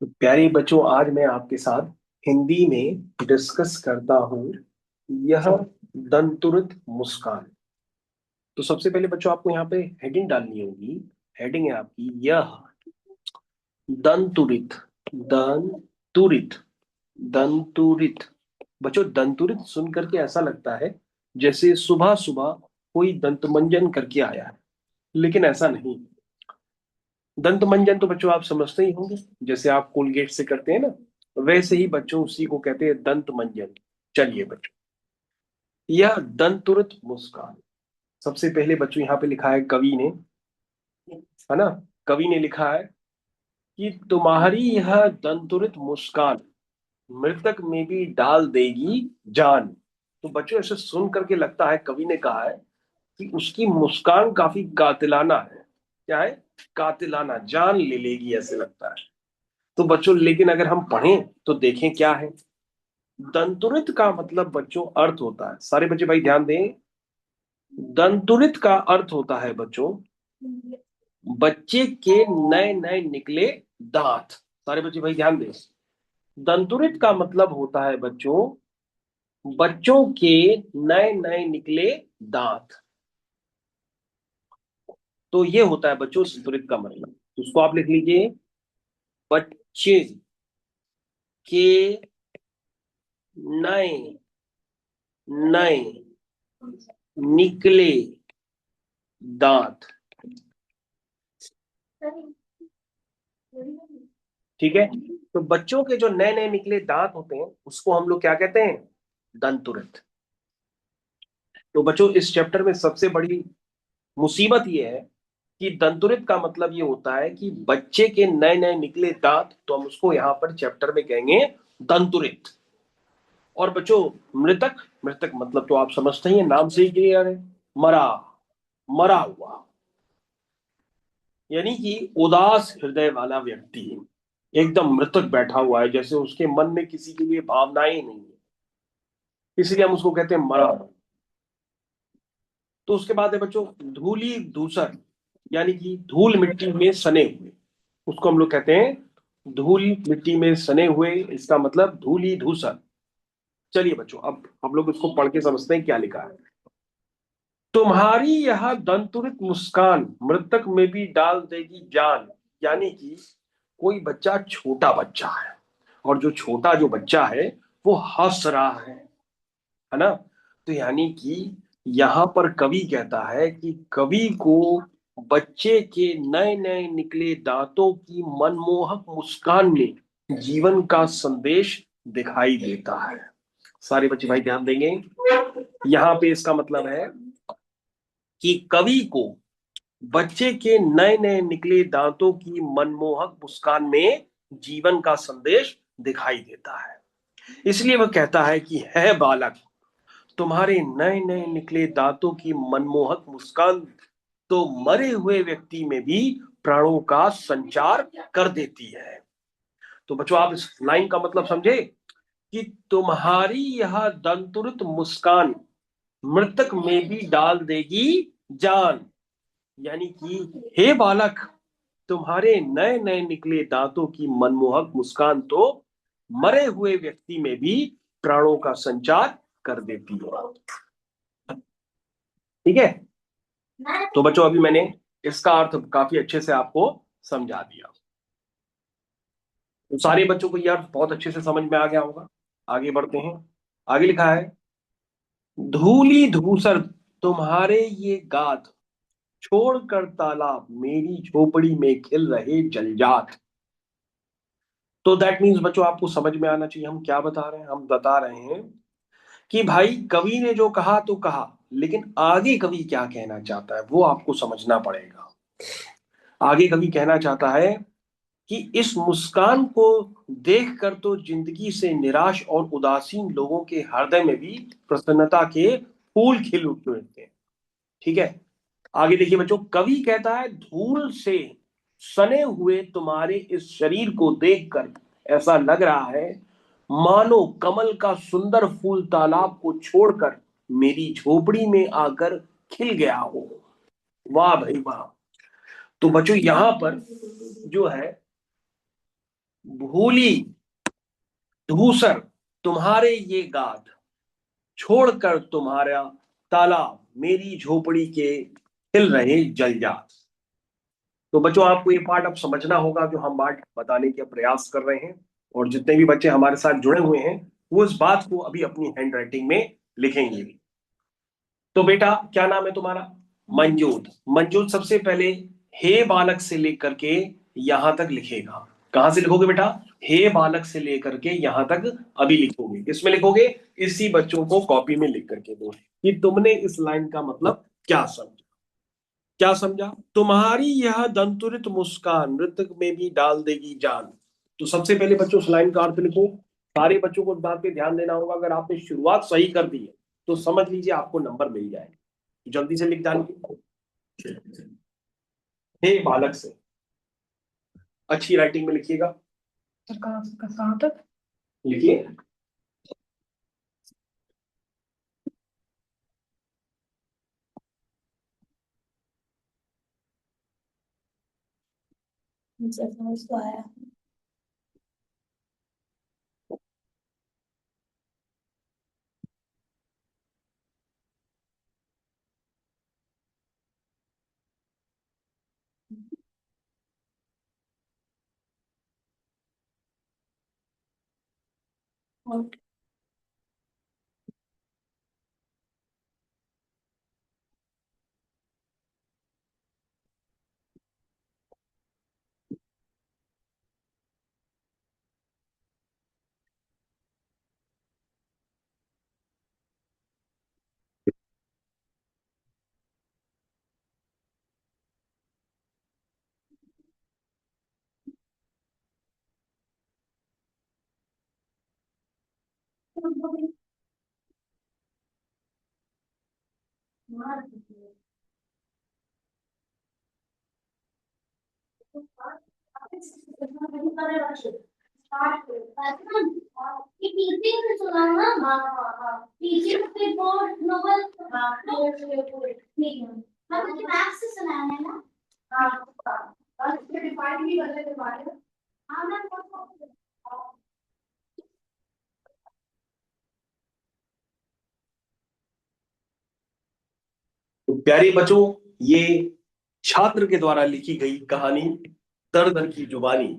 तो प्यारे बच्चों, आज मैं आपके साथ हिंदी में डिस्कस करता हूं यह दंतुरित मुस्कान। तो सबसे पहले बच्चों, आपको यहाँ पे हेडिंग डालनी होगी। हेडिंग है आपकी यह दंतुरित। दंतुरित। दंतुरित। बच्चों, दंतुरित सुन करके ऐसा लगता है जैसे सुबह सुबह कोई दंतमंजन करके आया है, लेकिन ऐसा नहीं। दंत मंजन तो बच्चों आप समझते ही होंगे, जैसे आप कोलगेट से करते हैं ना, वैसे ही बच्चों उसी को कहते हैं दंत मंजन। चलिए बच्चों, यह दंतुरित मुस्कान। सबसे पहले बच्चों यहाँ पे लिखा है कवि ने, है ना। कवि ने लिखा है कि तुम्हारी यह दंतुरित मुस्कान मृतक में भी डाल देगी जान। तो बच्चों, ऐसे सुन करके लगता है कवि ने कहा है कि उसकी मुस्कान काफी कातिलाना है। क्या है? कातिलाना, जान ले लेगी ऐसे लगता है। तो बच्चों, लेकिन अगर हम पढ़ें तो देखें क्या है। दंतुरित का मतलब बच्चों अर्थ होता है, सारे बच्चे भाई ध्यान दें। दंतुरित का अर्थ होता है बच्चों बच्चे के नए नए निकले दांत। सारे बच्चे भाई ध्यान दें। दंतुरित का मतलब होता है बच्चों बच्चों के नए नए निकले दांत। तो ये होता है बच्चों संतुलित का मतलब। उसको आप लिख लीजिए, बच्चे के नए नए निकले दांत। ठीक है। तो बच्चों के जो नए नए निकले दांत होते हैं उसको हम लोग क्या कहते हैं? दंतुरित। तो बच्चों, इस चैप्टर में सबसे बड़ी मुसीबत ये है कि दंतुरित का मतलब ये होता है कि बच्चे के नए नए निकले दांत, तो हम उसको यहां पर चैप्टर में कहेंगे दंतुरित। और बच्चों, मृतक, मृतक मतलब तो आप समझते ही हैं, नाम से ही क्लियर है, मरा, मरा हुआ। यानी कि उदास हृदय वाला व्यक्ति, एकदम मृतक बैठा हुआ है, जैसे उसके मन में किसी के लिए भावनाएं ही नहीं है, इसलिए हम उसको कहते हैं मरा। तो उसके बाद है बच्चों धूली धूसर, यानी कि धूल मिट्टी में सने हुए, उसको हम लोग कहते हैं धूल मिट्टी में सने हुए, इसका मतलब धूली धूसर। चलिए बच्चों, अब हम लोग इसको पढ़ के समझते हैं क्या लिखा है। तुम्हारी यह दंतुरित मुस्कान मृतक में भी डाल देगी जान। यानी कि कोई बच्चा, छोटा बच्चा है, और जो छोटा जो बच्चा है वो हंस रहा है ना। तो यानी कि यहां पर कवि कहता है कि कवि को बच्चे के नए नए निकले दांतों की मनमोहक मुस्कान में जीवन का संदेश दिखाई देता है। सारे बच्चे भाई ध्यान देंगे। यहां पे इसका मतलब है कि कवि को बच्चे के नए नए निकले दांतों की मनमोहक मुस्कान में जीवन का संदेश दिखाई देता है। इसलिए वह कहता है कि है बालक, तुम्हारे नए नए निकले दांतों की मनमोहक मुस्कान तो मरे हुए व्यक्ति में भी प्राणों का संचार कर देती है। तो बच्चों, आप इस लाइन का मतलब समझे कि तुम्हारी यह दंतुरित मुस्कान मृतक में भी डाल देगी जान। यानी कि हे बालक, तुम्हारे नए नए निकले दांतों की मनमोहक मुस्कान तो मरे हुए व्यक्ति में भी प्राणों का संचार कर देती है। ठीक है। तो बच्चों, अभी मैंने इसका अर्थ काफी अच्छे से आपको समझा दिया। तो सारे बच्चों को यह अर्थ बहुत अच्छे से समझ में आ गया होगा। आगे बढ़ते हैं। आगे लिखा है, धूली धूसर तुम्हारे ये गात, छोड़कर तालाब मेरी झोपड़ी में खिल रहे जलजात। तो दैट मीन्स बच्चों, आपको समझ में आना चाहिए हम क्या बता रहे हैं। हम बता रहे हैं कि भाई कवि ने जो कहा तो कहा, लेकिन आगे कवि क्या कहना चाहता है वो आपको समझना पड़ेगा। आगे कवि कहना चाहता है कि इस मुस्कान को देखकर तो जिंदगी से निराश और उदासीन लोगों के हृदय में भी प्रसन्नता के फूल खिल उठते हैं। ठीक है। आगे देखिए बच्चों, कवि कहता है धूल से सने हुए तुम्हारे इस शरीर को देखकर ऐसा लग रहा है मानो कमल का सुंदर फूल तालाब को छोड़कर मेरी झोपड़ी में आकर खिल गया हो। वाह भाई वाह। तो बच्चों, यहां पर जो है भूली धूसर तुम्हारे ये गात, छोड़कर तुम्हारा तालाब मेरी झोपड़ी के हिल रहे जलजात। तो बच्चों आपको ये पार्ट अब समझना होगा जो हम बात बताने का प्रयास कर रहे हैं, और जितने भी बच्चे हमारे साथ जुड़े हुए हैं वो इस बात को अभी अपनी हैंड राइटिंग में लिखेंगे। तो बेटा क्या नाम है तुम्हारा? मंजूत। मंजूत सबसे पहले हे बालक से लेकर के यहां तक लिखेगा। कहां से लिखोगे बेटा? हे बालक से लेकर के यहां तक अभी लिखोगे। किसमें लिखोगे? इसी बच्चों को कॉपी में लिख करके दो कि तुमने इस लाइन का मतलब क्या समझा। क्या समझा? तुम्हारी यह दंतुरित मुस्कान मृतक में भी डाल देगी जान। तो सबसे पहले बच्चों उस लाइन का अर्थ लिखो। सारे बच्चों को इस बात पे ध्यान देना होगा, अगर आपने शुरुआत सही कर दी है तो समझ लीजिए आपको नंबर मिल जाएगा। जल्दी से लिख डालिए। हे बालक से, अच्छी राइटिंग में लिखिएगा। सर कहाँ तक लिखिए। समझ तो आया। और तो प्यारे बच्चों, ये छात्र के द्वारा लिखी गई कहानी दर दर की जुबानी।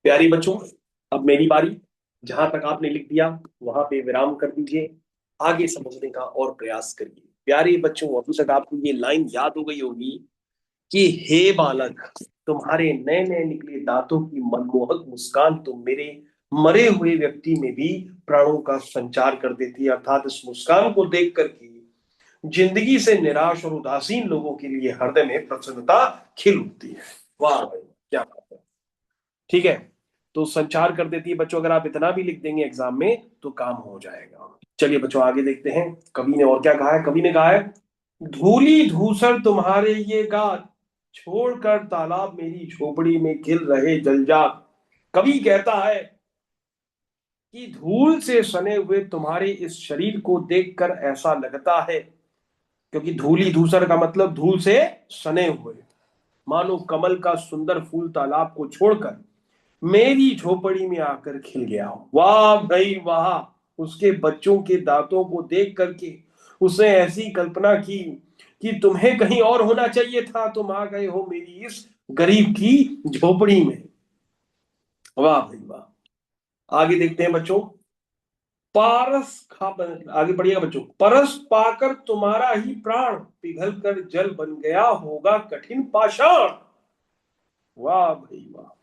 प्यारी बच्चों, अब मेरी बारी। जहां तक आपने लिख दिया वहां पे विराम कर दीजिए। आगे समझने का और प्रयास करिए। प्यारे बच्चों, अभी तक आपको ये लाइन याद हो गई होगी कि हे बालक, तुम्हारे नए नए निकले दांतों की मनमोहक मुस्कान तो मेरे मरे हुए व्यक्ति में भी प्राणों का संचार कर देती है। अर्थात इस मुस्कान को देख करके जिंदगी से निराश और उदासीन लोगों के लिए हृदय में प्रसन्नता खिल उठती है। वाह भाई, क्या बात है। ठीक है, तो संचार कर देती है बच्चों। अगर आप इतना भी लिख देंगे एग्जाम में तो काम हो जाएगा। चलिए बच्चों आगे देखते हैं कवि ने और क्या कहा है। कवि ने कहा है, धूली धूसर तुम्हारे ये गात, छोड़कर तालाब मेरी झोपड़ी में खिल रहे जलजात। कवि कहता है कि धूल से सने हुए तुम्हारे इस शरीर को देखकर ऐसा लगता है, क्योंकि धूली धूसर का मतलब धूल से सने हुए, मानो कमल का सुंदर फूल तालाब को छोड़कर मेरी झोपड़ी में आकर खिल गया हो। वाह भाई वाह, उसके बच्चों के दांतों को देख करके उसने ऐसी कल्पना की कि तुम्हें कहीं और होना चाहिए था, तुम आ गए हो मेरी इस गरीब की झोपड़ी में। वाह भाई वाह। आगे देखते हैं बच्चों। पारस खा आगे बढ़िएगा बच्चों। परस पाकर तुम्हारा ही प्राण पिघल कर जल बन गया होगा कठिन पाषाण। वाह भाई वाह।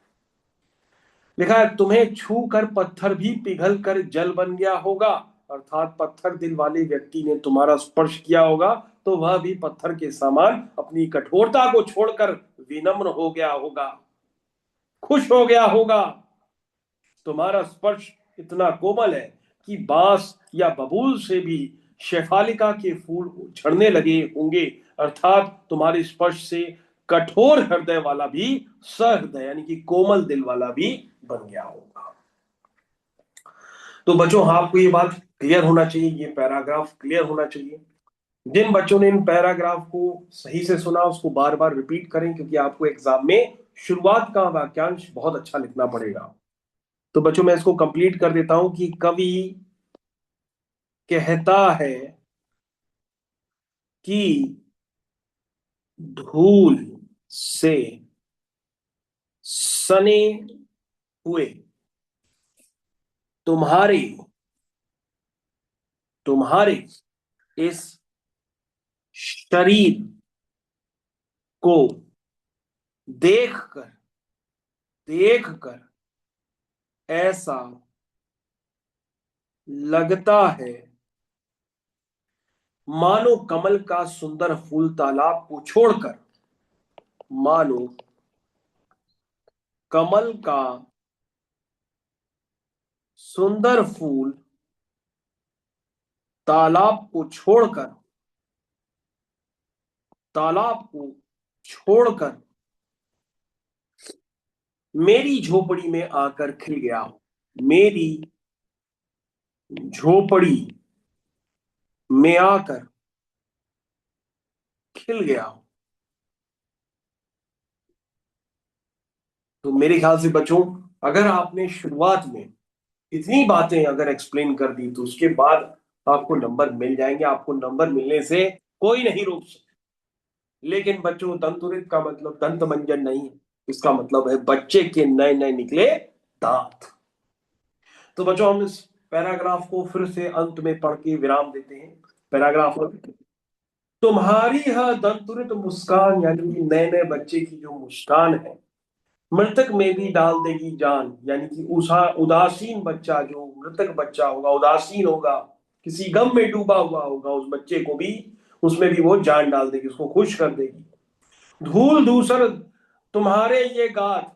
लिखा है तुम्हें छू कर पत्थर भी पिघल कर जल बन गया होगा, अर्थात पत्थर दिल वाले व्यक्ति ने तुम्हारा स्पर्श किया होगा तो वह भी पत्थर के समान अपनी कठोरता को छोड़कर विनम्र हो गया होगा, खुश हो गया होगा। तुम्हारा स्पर्श इतना कोमल है कि बांस या बबूल से भी शेफालिका के फूल झड़ने लगे होंगे, अर्थात तुम्हारे स्पर्श से कठोर हृदय वाला भी सहृदय यानी कि कोमल दिल वाला भी बन गया होगा। तो बच्चों आपको ये बात क्लियर होना चाहिए, ये पैराग्राफ क्लियर होना चाहिए। जिन बच्चों ने इन पैराग्राफ को सही से सुना उसको बार बार रिपीट करें, क्योंकि आपको एग्जाम में शुरुआत का वाक्यांश बहुत अच्छा लिखना पड़ेगा। तो बच्चों मैं इसको कंप्लीट कर देता हूं कि कवि कहता है कि धूल से सने हुए तुम्हारे तुम्हारे इस शरीर को देखकर देखकर ऐसा लगता है मानो कमल का सुंदर फूल तालाब को छोड़कर, मानो कमल का सुंदर फूल तालाब को छोड़कर तालाब को छोड़कर मेरी झोपड़ी में आकर खिल गया हो, मेरी झोपड़ी में आकर खिल गया हो। तो मेरे ख्याल से बच्चों अगर आपने शुरुआत में इतनी बातें अगर एक्सप्लेन कर दी तो उसके बाद आपको नंबर मिल जाएंगे, आपको नंबर मिलने से कोई नहीं रोक सकता। लेकिन बच्चों दंतुरित का मतलब दंत मंजन नहीं है, इसका मतलब है बच्चे के नए नए निकले दांत। तो बच्चों हम इस पैराग्राफ को फिर से अंत में पढ़ के विराम देते हैं। पैराग्राफ तुम्हारी है दंतुरित मुस्कान, यानी कि नए नए बच्चे की जो मुस्कान है मृतक में भी डाल देगी जान, यानी कि उदासीन बच्चा जो मृतक बच्चा होगा उदासीन होगा, किसी गम में डूबा हुआ होगा, उस बच्चे को भी उसमें भी वो जान डाल देगी, उसको खुश कर देगी। धूल धूसर तुम्हारे ये गात,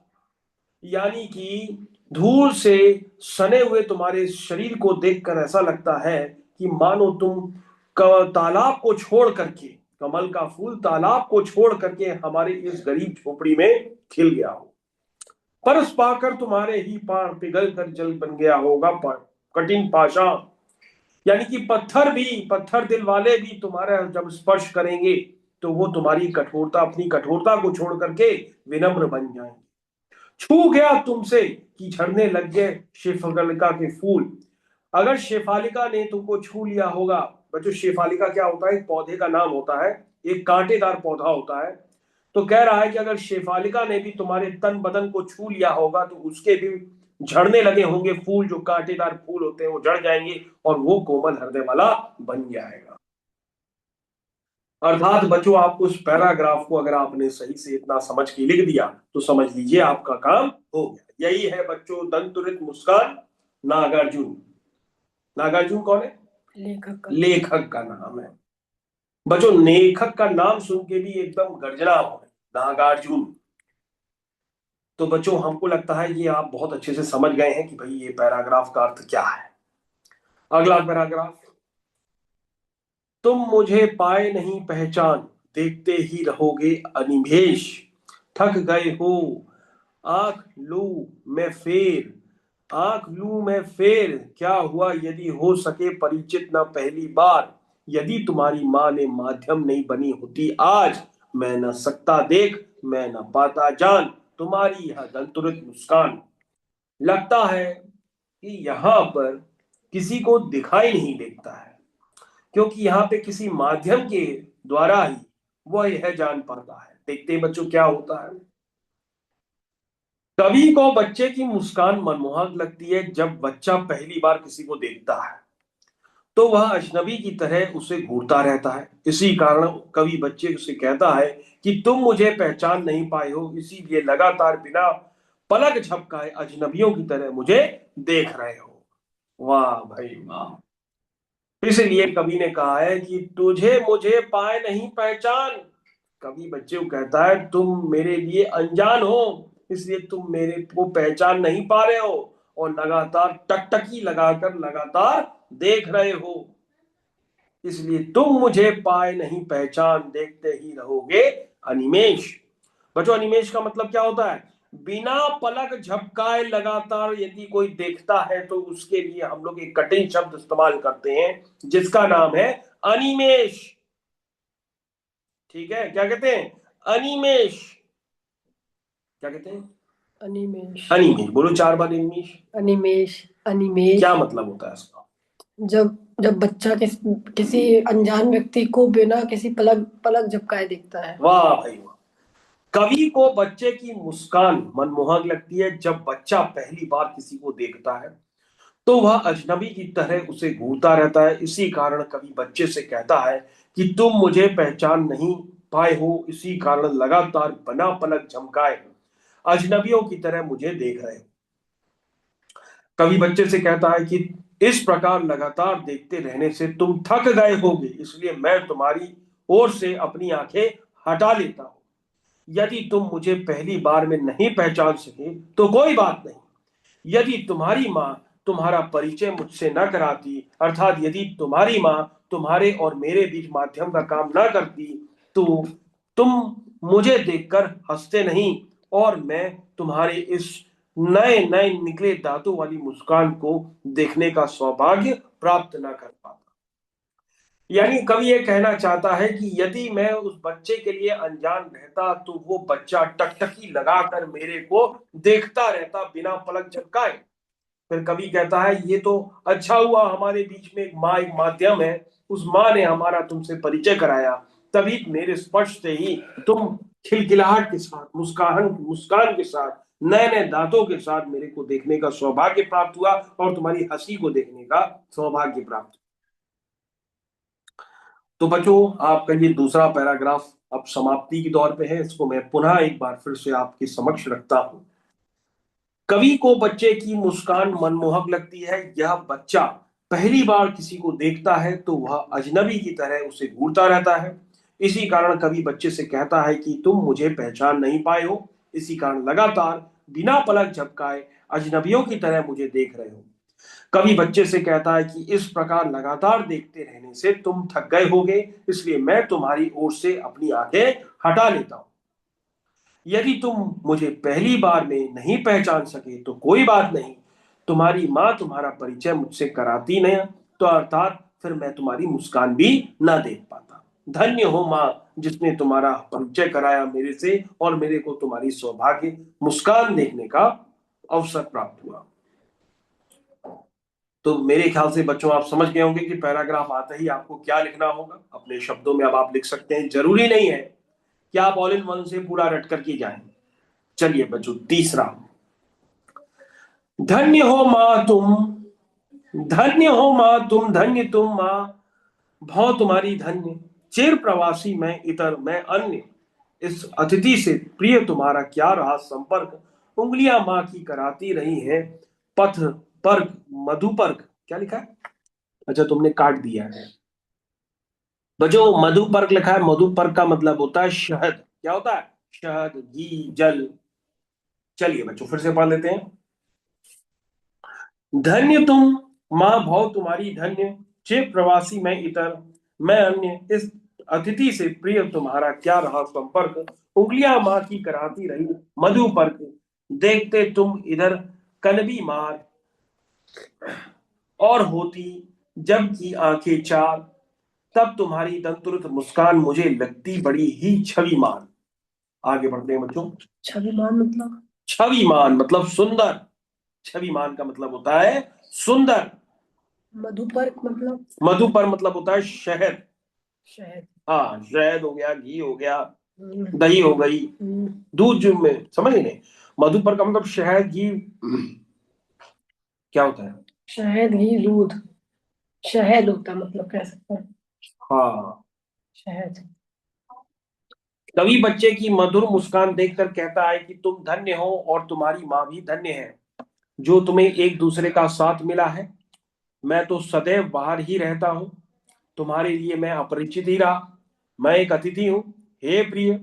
यानी कि धूल से सने हुए तुम्हारे शरीर को देखकर ऐसा लगता है कि मानो तुम तालाब को छोड़ करके, कमल का फूल तालाब को छोड़ करके हमारे इस गरीब झोपड़ी में खिल गया हो। परस पाकर तुम्हारे ही पार पिघल कर जल बन गया होगा कठिन पाषाण, यानी कि पत्थर दिल वाले भी तुम्हारा जब स्पर्श करेंगे तो वो तुम्हारी कठोरता अपनी कठोरता को छोड़ करके विनम्र बन जाएंगे। छू गया तुमसे कि झड़ने लग गए शेफालिका के फूल। अगर शेफालिका ने तुमको छू लिया होगा, बच्चों शेफालिका क्या होता है, एक पौधे का नाम होता है, एक कांटेदार पौधा होता है। तो कह रहा है कि अगर शेफालिका ने भी तुम्हारे तन बदन को छू लिया होगा तो उसके भी झड़ने लगे होंगे फूल, जो कांटेदार फूल होते हैं वो झड़ जाएंगे और वो कोमल हृदय वाला बन जाएगा। अर्थात बच्चों आपको उस पैराग्राफ को अगर आपने सही से इतना समझ के लिख दिया तो समझ लीजिए आपका काम हो गया। यही है बच्चों दंतुरित मुस्कान नागार्जुन। नागार्जुन कौन है? लेखक का नाम है। बच्चों लेखक का नाम सुन के भी एकदम गर्जना हो गई, नागार्जुन। तो बच्चों हमको लगता है ये आप बहुत अच्छे से समझ गए हैं कि भाई ये पैराग्राफ का अर्थ क्या है। अगला पैराग्राफ, तुम मुझे पाए नहीं पहचान देखते ही रहोगे अनिमेष, थक गए हो। आंख लू में फेर, आंख लू में फेर क्या हुआ यदि हो सके परिचित न पहली बार। यदि तुम्हारी माँ ने माध्यम नहीं बनी होती आज, मैं न सकता देख मैं न पाता जान तुम्हारी यह दंतुरित मुस्कान। लगता है कि यहाँ पर किसी को दिखाई नहीं देता है, क्योंकि यहाँ पे किसी माध्यम के द्वारा ही वह यह जान पाता है। देखते हैं बच्चों क्या होता है। कवि को बच्चे की मुस्कान मनमोहक लगती है जब बच्चा पहली बार किसी को देखता है, तो वह अजनबी की तरह उसे घूरता रहता है। इसी कारण कवि बच्चे से कहता है कि तुम मुझे पहचान नहीं पाए हो, इसीलिए लगातार बिना पलक झपकाए अजनबियों की तरह मुझे देख रहे हो। वाह भाई वाह। इसलिए कवि ने कहा है कि तुझे मुझे पाए नहीं पहचान। कवि बच्चे को कहता है तुम मेरे लिए अनजान हो, इसलिए तुम मेरे को पहचान नहीं पा रहे हो और लगातार टकटकी लगाकर लगातार देख रहे हो। इसलिए तुम मुझे पाए नहीं पहचान, देखते ही रहोगे अनिमेष। बच्चों अनिमेष का मतलब क्या होता है? बिना पलक झपकाए लगातार यदि कोई देखता है तो उसके लिए हम लोग एक कठिन शब्द इस्तेमाल करते हैं जिसका नाम है अनिमेष। ठीक है, क्या कहते हैं? अनिमेष। क्या कहते हैं? अनिमेश। अनिमेष। बोलो 4 बार अनिमेष। अनिमेश। अनिमेश। क्या मतलब होता है इसका? जब जब बच्चा किसी अनजान व्यक्ति को बिना किसी पलक पलक झपकाए देखता है। वाह भाई वाह। कवि को बच्चे की मुस्कान मनमोहक लगती है जब बच्चा पहली बार किसी को देखता है, तो वह अजनबी की तरह उसे घूरता रहता है। इसी कारण कवि बच्चे से कहता है कि तुम मुझे पहचान नहीं पाए हो, इसी कारण लगातार बिना पलक झपकाए अजनबियों की तरह मुझे देख रहे हो। कवि बच्चे से कहता है कि इस प्रकार लगातार देखते रहने से तुम थक गए होगे, इसलिए मैं तुम्हारी ओर से अपनी आंखें हटा लेता हूं। यदि तुम मुझे पहली बार में नहीं पहचान सके तो कोई बात नहीं। यदि तुम्हारी माँ तुम्हारा परिचय मुझसे न कराती, अर्थात यदि तुम्हारी माँ तुम्हारे और मेरे बीच माध्यम का काम न करती, तो तुम मुझे देखकर हंसते नहीं और मैं तुम्हारे इस नए नए निकले दांतों वाली मुस्कान को देखने का सौभाग्य प्राप्त न कर पाता। यानी कवि ये कहना चाहता है कि यदि मैं उस बच्चे के लिए अनजान रहता तो वो बच्चा टकटकी लगाकर मेरे को देखता रहता बिना पलक झपकाए। फिर कवि कहता है ये तो अच्छा हुआ हमारे बीच में एक माँ एक माध्यम है, उस माँ ने हमारा तुमसे परिचय कराया, तभी मेरे स्पर्श से ही तुम खिलखिलाहट के साथ मुस्कान मुस्कान के साथ नए नए दांतों के साथ मेरे को देखने का सौभाग्य प्राप्त हुआ और तुम्हारी हंसी को देखने का सौभाग्य प्राप्त। तो बच्चों आपका ये दूसरा पैराग्राफ अब समाप्ति के दौर पे है, इसको मैं पुनः एक बार फिर से आपके समक्ष रखता हूं। कवि को बच्चे की मुस्कान मनमोहक लगती है। यह बच्चा पहली बार किसी को देखता है तो वह अजनबी की तरह उसे घूरता रहता है। इसी कारण कवि बच्चे से कहता है कि तुम मुझे पहचान नहीं पाए हो, इसी कारण लगातार बिना पलक झपकाए अजनबियों की तरह मुझे देख रहे हो। कवि बच्चे से कहता है कि इस प्रकार लगातार देखते रहने से तुम थक गए होगे, इसलिए मैं तुम्हारी ओर से अपनी आंखें हटा लेता हूं। यदि तुम मुझे पहली बार में नहीं पहचान सके तो कोई बात नहीं। तुम्हारी माँ तुम्हारा परिचय मुझसे कराती नहीं, तो अर्थात फिर मैं तुम्हारी मुस्कान भी ना देख पाता। धन्य हो माँ जिसने तुम्हारा परिचय कराया मेरे से और मेरे को तुम्हारी सौभाग्य मुस्कान देखने का अवसर प्राप्त हुआ। तो मेरे ख्याल से बच्चों आप समझ गए होंगे कि पैराग्राफ आते ही आपको क्या लिखना होगा। अपने शब्दों में अब आप लिख सकते हैं, जरूरी नहीं है कि आप ऑल इन वन से पूरा रट करके जाएं। चलिए बच्चों तीसरा, धन्य हो माँ तुम, धन्य हो माँ तुम, धन्य तुम माँ भौ तुम्हारी धन्य। चिर प्रवासी मैं इतर मैं अन्य, इस अतिथि से प्रिय तुम्हारा क्या रहा संपर्क। उंगलियां माँ की कराती रही हैं पथ पर्क मधुपर्क। क्या लिखा है? अच्छा तुमने काट दिया है बच्चों। मधुपर्क लिखा है, मधुपर्क का मतलब होता है शहद। क्या होता है? शहद, घी, जल। चलिए बच्चों फिर से पढ़ लेते हैं। धन्य तुम माँ भौ तुम्हारी धन्य, चे प्रवासी मैं इतर मैं अन्य, इस अतिथि से प्रिय तुम्हारा क्या रहा संपर्क, उंगलियां माँ की कराती रही मधुपर्क, देखते तुम इधर कनबी मार, और होती जब की आंखें चार, तब तुम्हारी दंतुरत मुस्कान मुझे लगती बड़ी ही छविमान। आगे बढ़ते हैं बच्चों। छविमान मतलब? छविमान मतलब सुंदर, छविमान का मतलब होता है सुंदर। मधुपर्क मतलब? मधुपर मतलब होता है शहद। शहद। हाँ, शहद हो गया, घी हो गया, हम्म, दही हो गई, हम्म। दूध जो में समझ नहीं। मधुपर का मतलब शहद घी, क्या होता है? शहद घी दूध, शहद होता मतलब, कह सकते हैं हाँ। शहद। कवि बच्चे की मधुर मुस्कान देखकर कहता है कि तुम धन्य हो और तुम्हारी माँ भी धन्य है, जो तुम्हें एक दूसरे का साथ मिला है। मैं तो सदैव बाहर ही रहता हूँ, तुम्हारे लिए मैं अपरिचित ही रहा। मैं एक अतिथि हूँ, हे प्रिय,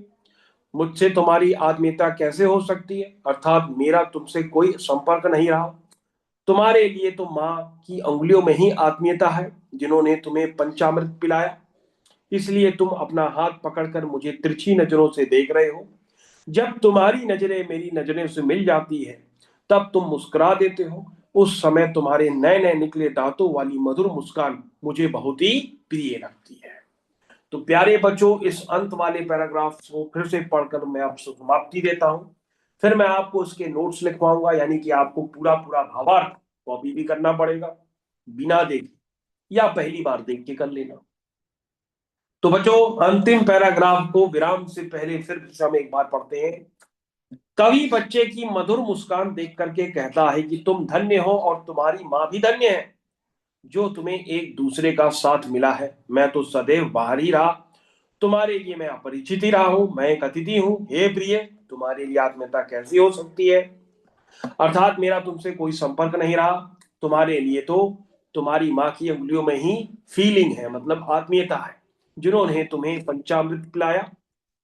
मुझसे तुम्हारी आत्मीयता कैसे हो सकती है, अर्थात मेरा तुमसे कोई संपर्क नहीं रहा। तुम्हारे लिए तो माँ की अंगुलियों में ही आत्मीयता है, जिन्होंने तुम्हें पंचामृत पिलाया। इसलिए तुम अपना हाथ पकड़कर मुझे तिरछी नजरों से देख रहे हो। जब तुम्हारी नजरें मेरी नजरों से मिल जाती है, तब तुम मुस्कुरा देते हो। उस समय तुम्हारे नए नए निकले दांतों वाली मधुर मुस्कान मुझे बहुत ही प्रिय लगती है। तो प्यारे बच्चों, इस अंत वाले पैराग्राफ को फिर से पढ़कर मैं आपसे समाप्ति देता हूं। फिर मैं आपको इसके नोट्स लिखवाऊंगा, यानी कि आपको पूरा पूरा भावार्थ कॉपी भी करना पड़ेगा, बिना देखे या पहली बार देख के कर लेना। तो बच्चों, अंतिम पैराग्राफ को विराम से पहले फिर से हम एक बार पढ़ते हैं। कवि बच्चे की मधुर मुस्कान देख करके कहता है कि तुम धन्य हो और तुम्हारी माँ भी धन्य है, जो तुम्हें एक दूसरे का साथ मिला है। मैं तो सदैव बाहर ही रहा, तुम्हारे लिए मैं अपरिचित ही रहा हूं। मैं एक अतिथि हूं, हे प्रिय, तुम्हारे लिए आत्मीयता कैसी हो सकती है, अर्थात मेरा तुमसे कोई संपर्क नहीं रहा। तुम्हारे लिए तो तुम्हारी माँ की अंगुलियों में ही फीलिंग है, मतलब आत्मीयता है, जिन्होंने तुम्हें पंचामृत पिलाया।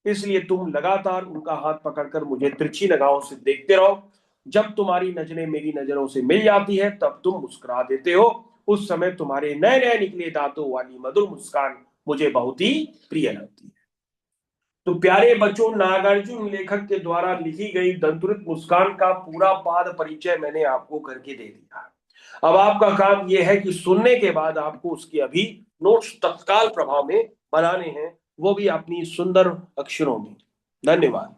इसलिए तुम लगातार उनका हाथ पकड़कर मुझे तिरछी निगाहों से देखते रहो। जब तुम्हारी नजरें मेरी नजरों से मिल जाती है, तब तुम मुस्कुरा देते हो। उस समय तुम्हारे नए नए निकले दांतों वाली मधुर मुस्कान मुझे बहुत ही प्रिय लगती है। तो प्यारे बच्चों, नागार्जुन लेखक के द्वारा लिखी गई दंतुरित मुस्कान का पूरा पाद परिचय मैंने आपको करके दे दिया। अब आपका काम यह है कि सुनने के बाद आपको उसके अभी नोट्स तत्काल प्रभाव में बनाने हैं, वो भी अपनी सुंदर अक्षरों में। धन्यवाद।